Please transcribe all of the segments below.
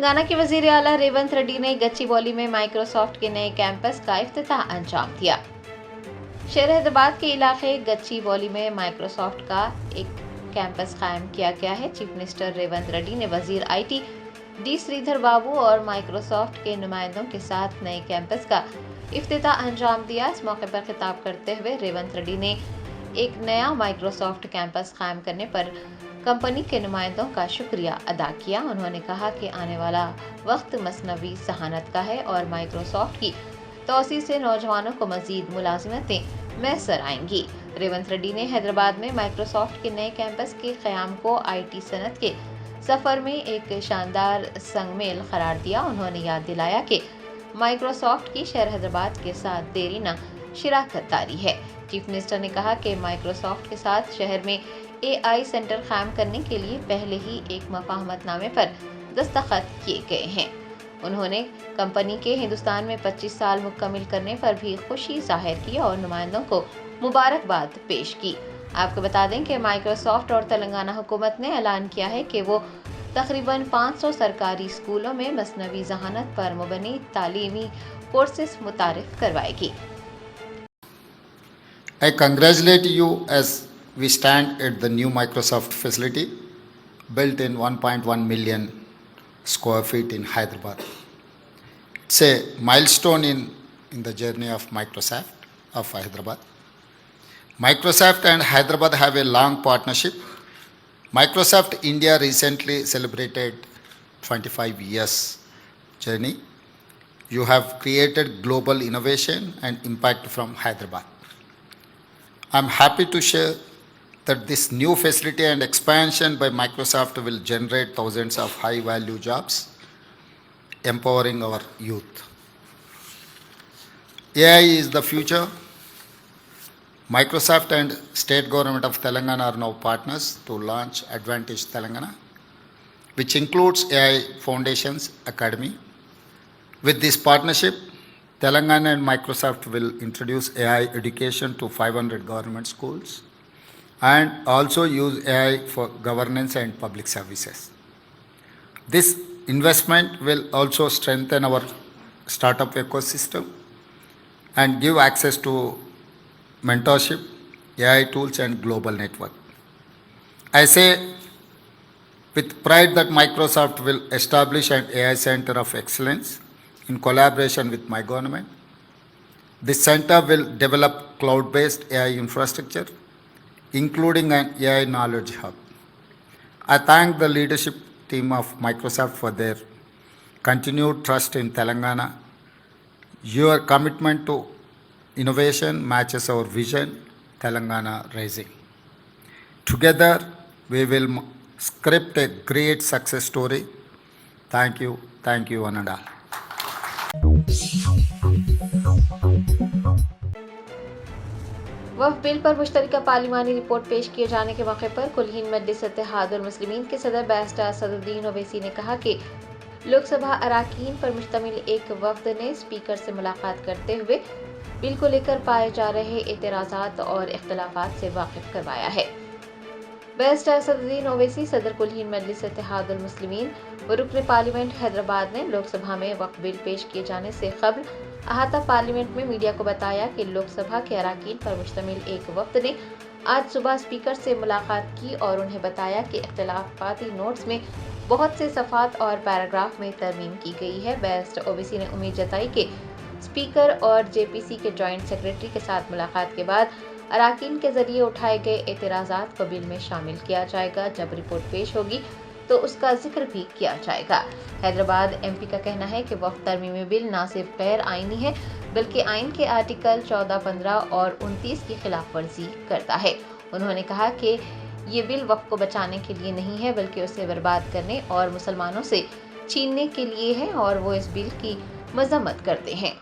تلنگانہ کے وزیر اعلیٰ ریونت ریڈی نے گچیبولی میں مائیکروسافٹ کے نئے کیمپس کا افتتاح انجام دیا۔ شہر حیدرآباد کے علاقے گچیبولی میں مائیکروسافٹ کا ایک کیمپس قائم کیا گیا ہے۔ چیف منسٹر ریونت ریڈی نے وزیر آئی ٹی ڈی سریدھر بابو اور مائیکروسافٹ کے نمائندوں کے ساتھ نئے کیمپس کا افتتاح انجام دیا۔ اس موقع پر خطاب کرتے ہوئے ریونت ریڈی نے ایک نیا مائیکروسافٹ کیمپس قائم کرنے پر کمپنی کے نمائندوں کا شکریہ ادا کیا۔ انہوں نے کہا کہ آنے والا وقت مصنوعی ذہانت کا ہے اور مائیکروسافٹ کی توسیع سے نوجوانوں کو مزید ملازمتیں میسر آئیں گی۔ ریونت ریڈی نے حیدرآباد میں مائیکروسافٹ کے نئے کیمپس کے قیام کو آئی ٹی صنعت کے سفر میں ایک شاندار سنگ میل قرار دیا۔ انہوں نے یاد دلایا کہ مائیکروسافٹ کی شہر حیدرآباد کے ساتھ دیرینہ شراکت داری ہے۔ چیف منسٹر نے کہا کہ مائیکروسافٹ کے ساتھ شہر میں اے آئی سینٹر قائم کرنے کے لیے پہلے ہی ایک مفاہمت نامے پر دستخط کیے گئے ہیں۔ انہوں نے کمپنی کے ہندوستان میں 25 سال مکمل کرنے پر بھی خوشی ظاہر کی اور نمائندوں کو مبارکباد پیش کی۔ آپ کو بتا دیں کہ مائیکروسافٹ اور تلنگانہ حکومت نے اعلان کیا ہے کہ وہ تقریباً 500 سرکاری اسکولوں میں مصنوعی ذہانت پر مبنی تعلیمی کورسز متعارف کروائے گی۔ I congratulate you as we stand at the new Microsoft facility built in 1.1 million square feet in Hyderabad. It's a milestone in the journey of Microsoft of Hyderabad. Microsoft and Hyderabad have a long partnership. Microsoft India recently celebrated 25 years journey. You have created global innovation and impact from Hyderabad. I'm happy to share that this new facility and expansion by Microsoft will generate thousands of high-value jobs, empowering our youth. AI is the future. Microsoft and State Government of Telangana are now partners to launch Advantage Telangana, which includes AI Foundations Academy. With this partnership, Telangana and Microsoft will introduce AI education to 500 government schools and also use AI for governance and public services. This investment will also strengthen our startup ecosystem and give access to mentorship, AI tools and global network. I say with pride that Microsoft will establish an AI center of excellence in collaboration with my government. This center will develop cloud-based AI infrastructure, including an AI knowledge hub. I thank the leadership team of Microsoft for their continued trust in Telangana. Your commitment to innovation matches our vision, Telangana Rising. Together, we will script a great success story. Thank you one and all. وفد بل پر مشترکہ پارلیمانی report پیش کیے جانے کے موقع پر کل ہند مجلس اتحاد المسلمین کے صدر بیرسٹر اسد الدین اویسی نے کہا کہ لوک سبھا اراکین پر مشتمل ایک وفد نے اسپیکر سے ملاقات کرتے ہوئے بل کو لے کر پائے جا رہے اعتراضات اور اختلافات سے واقف کروایا ہے۔ بیرسٹر اسد الدین اویسی صدر کل ہند مجلس اتحاد المسلمین و رکن پارلیمنٹ حیدرآباد نے لوک سبھا میں وقف بل پیش کیے جانے سے قبل احاطہ پارلیمنٹ میں میڈیا کو بتایا کہ لوک سبھا کے اراکین پر مشتمل ایک وفد نے آج صبح اسپیکر سے ملاقات کی اور انہیں بتایا کہ اختلافاتی نوٹس میں بہت سے صفحات اور پیراگراف میں ترمیم کی گئی ہے۔ بیرسٹر اویسی نے امید جتائی کہ اسپیکر اور جے پی سی کے جوائنٹ سیکرٹری کے ساتھ ملاقات کے بعد اراکین کے ذریعے اٹھائے گئے اعتراضات کو بل میں شامل کیا جائے گا۔ جب رپورٹ پیش ہوگی تو اس کا ذکر بھی کیا جائے گا۔ حیدرآباد ایم پی کا کہنا ہے کہ وفد ترمیمی بل نہ صرف غیر آئینی ہے بلکہ آئین کے آرٹیکل 14، 15 اور 29 کی خلاف ورزی کرتا ہے۔ انہوں نے کہا کہ یہ بل وقف کو بچانے کے لیے نہیں ہے بلکہ اسے برباد کرنے اور مسلمانوں سے چھیننے کے لیے ہے اور وہ اس بل کی مذمت کرتے ہیں۔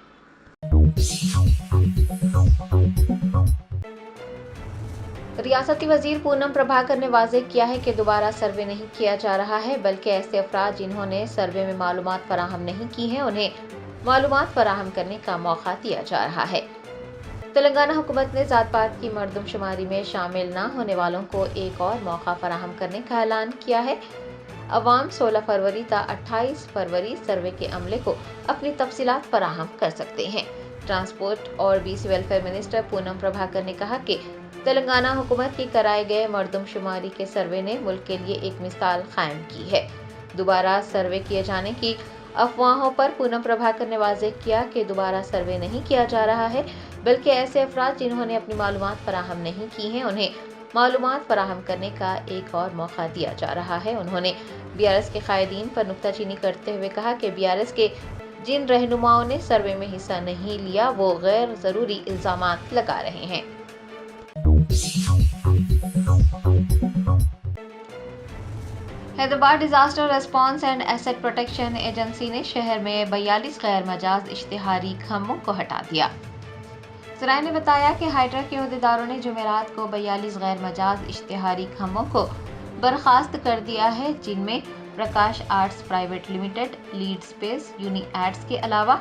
ریاستی وزیر پونم پربھاکر نے واضح کیا ہے کہ دوبارہ سروے نہیں کیا جا رہا ہے بلکہ ایسے افراد جنہوں نے سروے میں معلومات فراہم نہیں کی ہیں انہیں معلومات فراہم کرنے کا موقع دیا جا رہا ہے۔ تلنگانہ حکومت نے ذات پات کی مردم شماری میں شامل نہ ہونے والوں کو ایک اور موقع فراہم کرنے کا اعلان کیا ہے۔ عوام 16 فروری تا 28 فروری سروے کے عملے کو اپنی تفصیلات فراہم کر سکتے ہیں۔ ٹرانسپورٹ اور B C welfare minister Poonam Prabhakar نے کہا کہ تلنگانہ حکومت کی کرائے گئے مردم شماری کے سروے نے ملک کے لیے ایک مثال قائم کی ہے۔ دوبارہ سروے کیے جانے کی افواہوں پر پونم پربھاکر نے واضح کیا کہ دوبارہ سروے نہیں کیا جا رہا ہے، بلکہ ایسے افراد جنہوں نے اپنی معلومات فراہم نہیں کی ہیں انہیں معلومات فراہم کرنے کا ایک اور موقع دیا جا رہا ہے۔ انہوں نے بی آر ایس کے قائدین پر نکتہ چینی کرتے ہوئے کہا کہ بی آر ایس کے جن رہنماؤں نے سروے میں حصہ نہیں لیا وہ غیر ضروری الزامات لگا رہے ہیں۔ Hyderabad disaster response and asset protection agency نے شہر میں 42 غیر مجاز اشتہاری کھمبوں کو ہٹا دیا۔ ذرائع نے بتایا کہ ہائیڈرا کے عہدیداروں نے جمعرات کو 42 غیر مجاز اشتہاری کھمبوں کو برخاست کر دیا ہے، جن میں Prakash arts private limited, lead space, uni ads کے علاوہ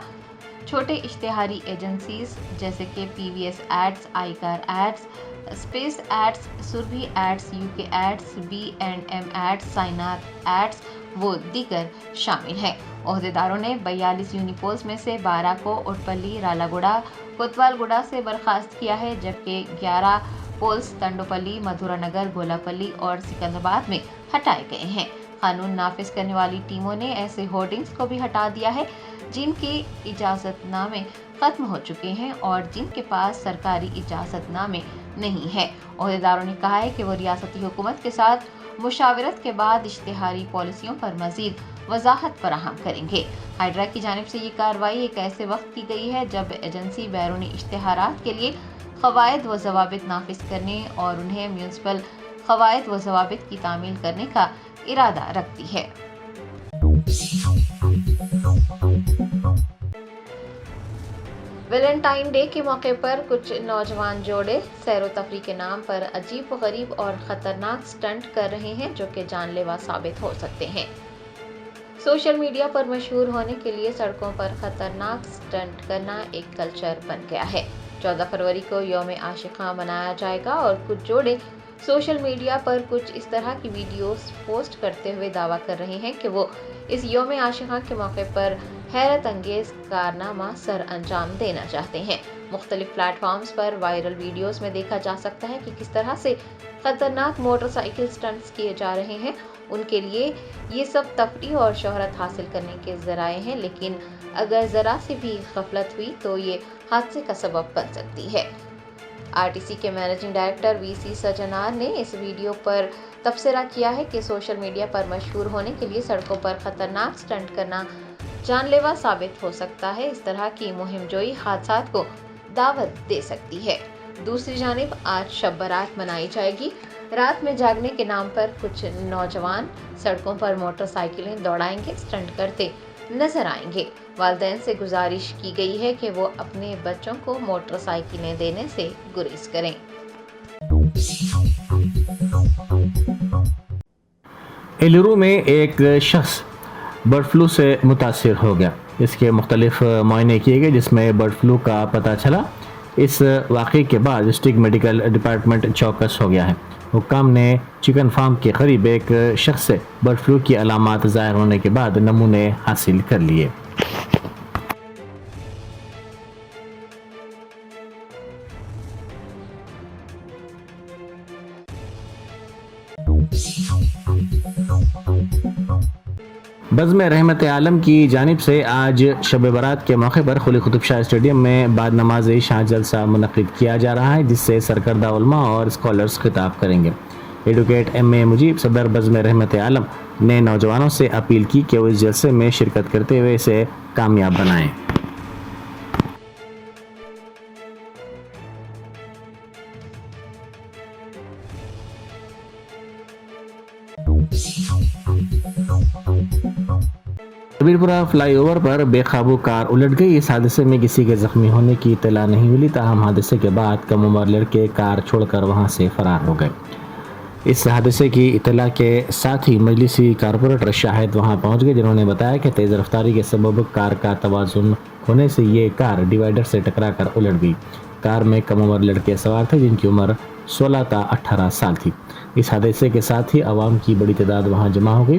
چھوٹے اشتہاری ایجنسیز جیسے کہ P V S ads, I car ads, space ads, Surbhi ads, U K ads, B and M ads, سائنار ایڈز و دیگر شامل ہیں۔ عہدیداروں نے 42 یونیپولز میں سے 12 کو اٹپلی، رالاگوڑا، کوتوال گوڑا سے برخاست کیا ہے، جبکہ 11 پولز تنڈوپلی، مدھورا نگر، گولاپلی اور سکندرآباد میں ہٹائے گئے ہیں۔ قانون نافذ کرنے والی ٹیموں نے ایسے ہورڈنگز کو بھی ہٹا دیا ہے جن کے اجازت نامے ختم ہو چکے ہیں اور جن کے پاس سرکاری اجازت نامے نہیں ہے۔ عہدیداروں نے کہا ہے کہ وہ ریاستی حکومت کے ساتھ مشاورت کے بعد اشتہاری پالیسیوں پر مزید وضاحت فراہم کریں گے۔ ہائیڈرا کی جانب سے یہ کارروائی ایک ایسے وقت کی گئی ہے جب ایجنسی بیرونی اشتہارات کے لیے قواعد و ضوابط نافذ کرنے اور انہیں میونسپل قواعد و ضوابط کی تعمیل کرنے کا ارادہ رکھتی ہے۔ ویلنٹائن ڈے کے موقع پر کچھ نوجوان جوڑے سیر و تفریح کے نام پر عجیب و غریب اور خطرناک سٹنٹ کر رہے ہیں جو کہ جان لیوا ثابت ہو سکتے ہیں۔ سوشل میڈیا پر مشہور ہونے کے لیے سڑکوں پر خطرناک سٹنٹ کرنا ایک کلچر بن گیا ہے۔ 14 فروری کو یوم عاشقاں منایا جائے گا اور کچھ جوڑے سوشل میڈیا پر کچھ اس طرح کی ویڈیوز پوسٹ کرتے ہوئے دعویٰ کر رہے ہیں کہ وہ اس یوم عاشقاں کے موقع پر حیرت انگیز کارنامہ سر انجام دینا چاہتے ہیں۔ مختلف پلیٹ فارمز پر وائرل ویڈیوز میں دیکھا جا سکتا ہے کہ کس طرح سے خطرناک موٹر سائیکل سٹنٹس کیے جا رہے ہیں۔ ان کے لیے یہ سب تفریح اور شہرت حاصل کرنے کے ذرائع ہیں، لیکن اگر ذرا سی بھی غفلت ہوئی تو یہ حادثے کا سبب بن سکتی ہے۔ آر ٹی سی کے مینیجنگ ڈائریکٹر وی سی سجنار نے اس ویڈیو پر تبصرہ کیا ہے کہ سوشل میڈیا پر مشہور ہونے کے لیے سڑکوں پر خطرناک سٹنٹ کرنا جان لیوا ثابت ہو سکتا ہے۔ اس طرح کی مہم جوئی حادثات کو دعوت دے سکتی ہے۔ دوسری جانب آج شب برات منائی جائے گی۔ رات میں جاگنے کے نام پر کچھ نوجوان سڑکوں پر موٹر سائیکلیں دوڑائیں گے، سٹنٹ کرتے نظر آئیں گے۔ والدین سے گزارش کی گئی ہے کہ وہ اپنے بچوں کو موٹر سائیکلیں دینے سے گریز کریں۔ ایلورو میں ایک شخص برڈ فلو سے متاثر ہو گیا۔ اس کے مختلف معائنے کیے گئے جس میں برڈ فلو کا پتہ چلا۔ اس واقعے کے بعد ڈسٹرکٹ میڈیکل ڈپارٹمنٹ چوکس ہو گیا ہے۔ حکام نے چکن فارم کے قریب ایک شخص سے برڈ فلو کی علامات ظاہر ہونے کے بعد نمونے حاصل کر لیے۔ بزم رحمت عالم کی جانب سے آج شب برات کے موقع پر قلی قطب شاہ اسٹیڈیم میں بعد نماز عشاء جلسہ منعقد کیا جا رہا ہے، جس سے سرکردہ علماء اور اسکالرز خطاب کریں گے۔ ایڈوکیٹ ایم اے مجیب صدر بزم رحمت عالم نے نوجوانوں سے اپیل کی کہ وہ اس جلسے میں شرکت کرتے ہوئے اسے کامیاب بنائیں۔ کبیرپورہ فلائی اوور پر بے قابو کار الٹ گئی۔ اس حادثے میں کسی کے زخمی ہونے کی اطلاع نہیں ملی، تاہم حادثے کے بعد کم عمر لڑکے کار چھوڑ کر وہاں سے فرار ہو گئے۔ اس حادثے کی اطلاع کے ساتھ ہی مجلسی کارپوریٹر شاہد وہاں پہنچ گئے، جنہوں نے بتایا کہ تیز رفتاری کے سبب کار کا توازن ہونے سے یہ کار ڈیوائیڈر سے ٹکرا کر الٹ گئی۔ کار میں کم عمر لڑکے سوار تھے جن کی عمر 16 تا 18 سال تھی۔ اس حادثے کے ساتھ ہی عوام کی بڑی تعداد وہاں جمع ہو گئی۔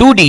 2D